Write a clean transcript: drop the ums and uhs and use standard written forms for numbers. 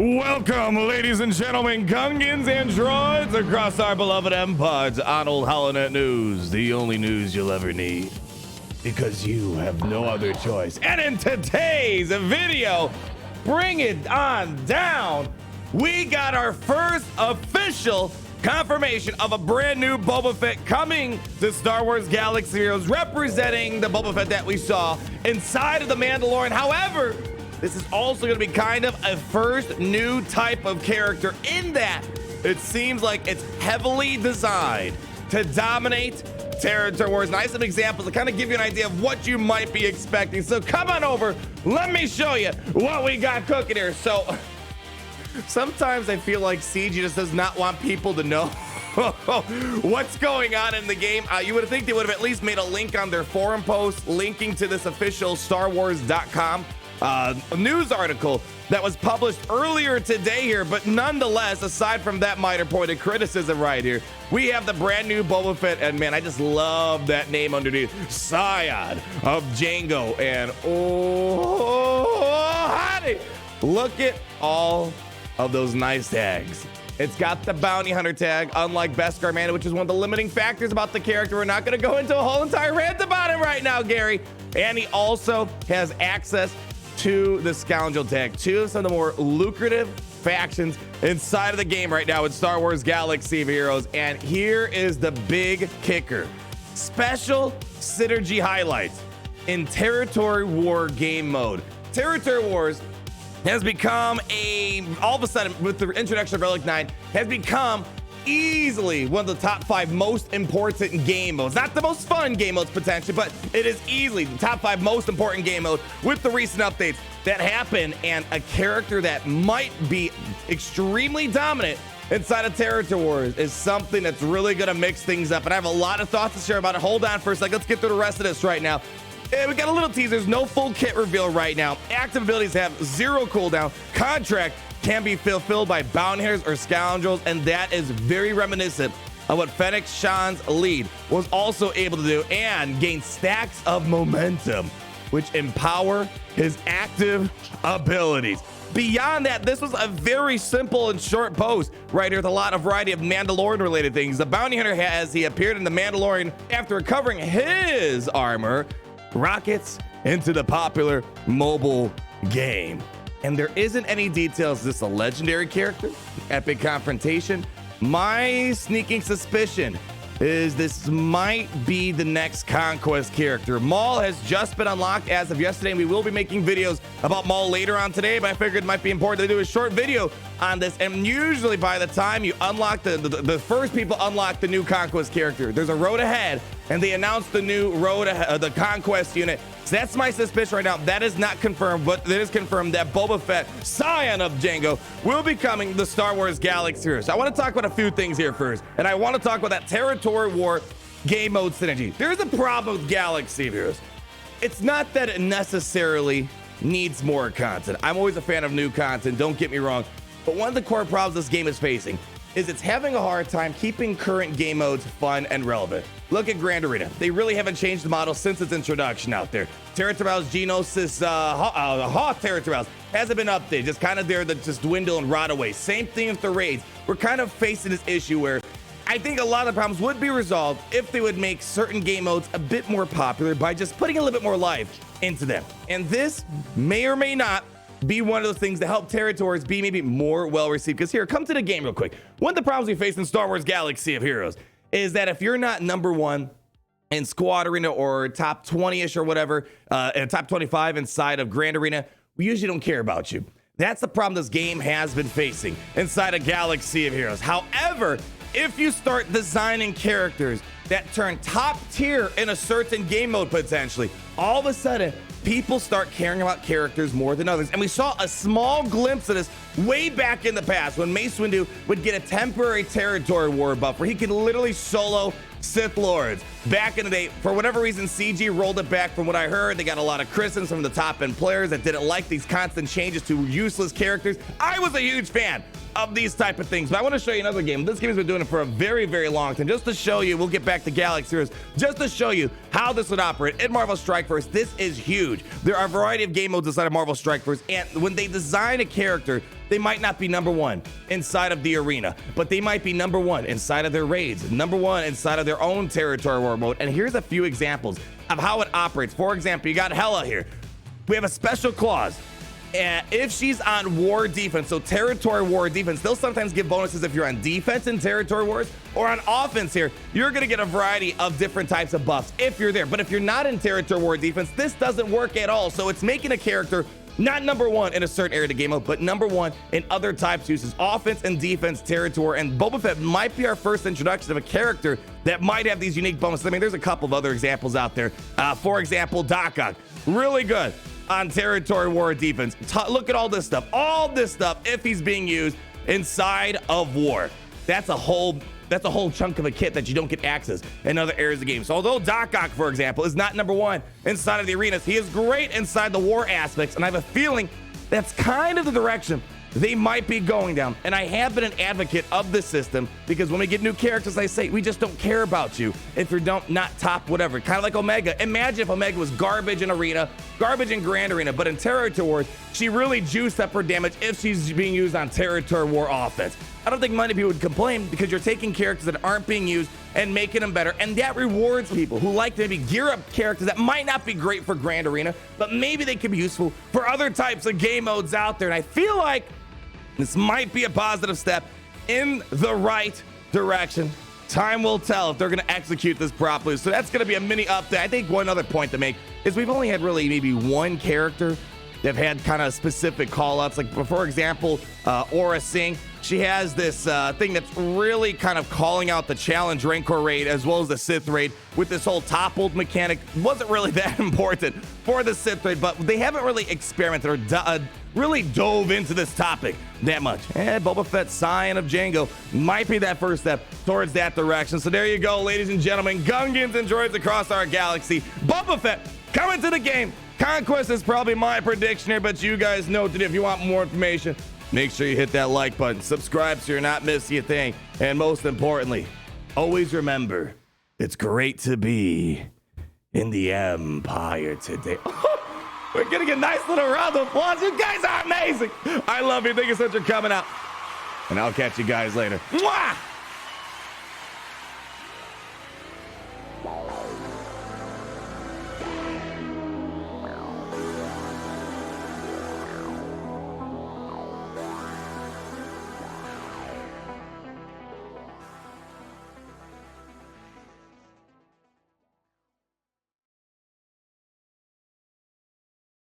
Welcome, ladies and gentlemen, Gungans and droids across our beloved empire to on Old HoloNet News, the only news you'll ever need, because you have no other choice. And in today's video, bring it on down, we got our first official confirmation of a brand new Boba Fett coming to Star Wars Galaxy Heroes, representing the Boba Fett that we saw inside of the Mandalorian. However, this is also going to be kind of a first new type of character in that it seems like it's heavily designed to dominate territory wars. And I have some examples to kind of give you an idea of what you might be expecting. So come on over, let me show you what we got cooking here. So sometimes I feel like CG just does not want people to know what's going on in the game. You would think they would have at least made a link on their forum post linking to this official StarWars.com news article that was published earlier today here. But nonetheless, aside from that minor point of criticism right here, we have the brand new Boba Fett, and man, I just love that name underneath, Scion of Django. And oh honey, look at all of those nice tags. It's got the bounty hunter tag, unlike Beskar Manda, which is one of the limiting factors about the character. We're not going to go into a whole entire rant about him right now, Gary. And he also has access to the Scandroid tag, two of some of the more lucrative factions inside of the game right now in Star Wars Galaxy of Heroes. And here is the big kicker. Special synergy highlights in Territory War game mode. Territory Wars has become all of a sudden, with the introduction of Relic 9, has become easily one of the top 5 most important game modes. Not the most fun game modes potentially, but it is easily the top 5 most important game mode with the recent updates that happen, and a character that might be extremely dominant inside of Territory Wars is something that's really going to mix things up. And I have a lot of thoughts to share about it. Hold on for a second. Let's get through the rest of this right now. We got a little teaser. There's no full kit reveal right now. Active abilities have 0 cooldown. Contract can be fulfilled by bounty hunters or scoundrels, and that is very reminiscent of what Fennec Shan's lead was also able to do, and gain stacks of momentum, which empower his active abilities. Beyond that, this was a very simple and short post right here with a lot of variety of Mandalorian related things. The bounty hunter has, he appeared in the Mandalorian after recovering his armor, rockets into the popular mobile game. And there isn't any details. Is this a legendary character? Epic confrontation? My sneaking suspicion is this might be the next Conquest character. Maul has just been unlocked as of yesterday, and we will be making videos about Maul later on today, but I figured it might be important to do a short video on this. And usually by the time you unlock the first people unlock the new Conquest character, there's a road ahead, and they announced the new road ahead, the Conquest unit. So that's my suspicion right now. That is not confirmed, but it is confirmed that Boba Fett, Scion of Django, will be coming to Star Wars Galaxy Heroes. So I want to talk about a few things here first, and I want to talk about that Territory War game mode synergy. There's a problem with Galaxy Heroes. It's not that it necessarily needs more content. I'm always a fan of new content, don't get me wrong, but one of the core problems this game is facing is it's having a hard time keeping current game modes fun and relevant. Look at Grand Arena. They really haven't changed the model since its introduction out there. Territorials, Geonosis, Hoth Territorials hasn't been updated. Just kind of there to just dwindle and rot away. Same thing with the raids. We're kind of facing this issue where I think a lot of the problems would be resolved if they would make certain game modes a bit more popular by just putting a little bit more life into them. And this may or may not be one of those things that help territories be maybe more well received. Because here, come to the game real quick. One of the problems we face in Star Wars Galaxy of Heroes is that if you're not number 1 in Squad Arena or top 20-ish or whatever, and top 25 inside of Grand Arena, we usually don't care about you. That's the problem this game has been facing inside of Galaxy of Heroes. However, if you start designing characters that turn top tier in a certain game mode potentially, all of a sudden, people start caring about characters more than others. And we saw a small glimpse of this way back in the past when Mace Windu would get a temporary Territory War buff where he could literally solo Sith Lords. Back in the day, for whatever reason, CG rolled it back. From what I heard, they got a lot of criticism from the top end players that didn't like these constant changes to useless characters. I was a huge fan of these type of things, but I want to show you another game. This game has been doing it for a very, very long time. Just to show you, we'll get back to Galaxy Heroes, just to show you how this would operate in Marvel Strike Force. This is huge. There are a variety of game modes inside of Marvel Strike Force, and when they design a character They might not be number one inside of the arena, but they might be number one inside of their raids, number one inside of their own territory war mode. And here's a few examples of how it operates. For example, you got Hela here. We have a special clause. If she's on war defense, so territory war defense, they'll sometimes give bonuses if you're on defense in territory wars, or on offense here, you're gonna get a variety of different types of buffs if you're there. But if you're not in territory war defense, this doesn't work at all. So it's making a character not number one in a certain area of the game mode, but number one in other types uses, offense and defense, territory. And Boba Fett might be our first introduction of a character that might have these unique bonuses. I mean, there's a couple of other examples out there. For example, Dakok, really good on territory war defense. Look at all this stuff, if he's being used inside of war. That's a whole chunk of a kit that you don't get access in other areas of the game. So although Dakok, for example, is not number one inside of the arenas, he is great inside the war aspects, and I have a feeling that's kind of the direction they might be going down. And I have been an advocate of this system because when we get new characters, I say, we just don't care about you if you're not top whatever. Kind of like Omega. Imagine if Omega was garbage in Arena, garbage in Grand Arena, but in Territory Wars, she really juiced up her damage if she's being used on Territory War offense. I don't think many people would complain because you're taking characters that aren't being used and making them better, and that rewards people who like to maybe gear up characters that might not be great for Grand Arena, but maybe they could be useful for other types of game modes out there. And I feel like this might be a positive step in the right direction. Time will tell if they're going to execute this properly. So that's going to be a mini update. I think one other point to make is we've only had really maybe one character that had kind of specific call-outs. Like, for example, Aura Singh. She has this thing that's really kind of calling out the Challenge Rancor raid as well as the Sith raid with this whole toppled mechanic. Wasn't really that important for the Sith raid, but they haven't really experimented or really dove into this topic that much. And Boba Fett, Scion of Django, might be that first step towards that direction. So there you go, ladies and gentlemen, Gungans and droids across our galaxy. Boba Fett coming to the game. Conquest is probably my prediction here, but you guys know that if you want more information, make sure you hit that like button, subscribe so you're not missing a thing, and most importantly, always remember, it's great to be in the Empire today. We're getting a nice little round of applause. You guys are amazing. I love you. Thank you so much for coming out, and I'll catch you guys later. Mwah!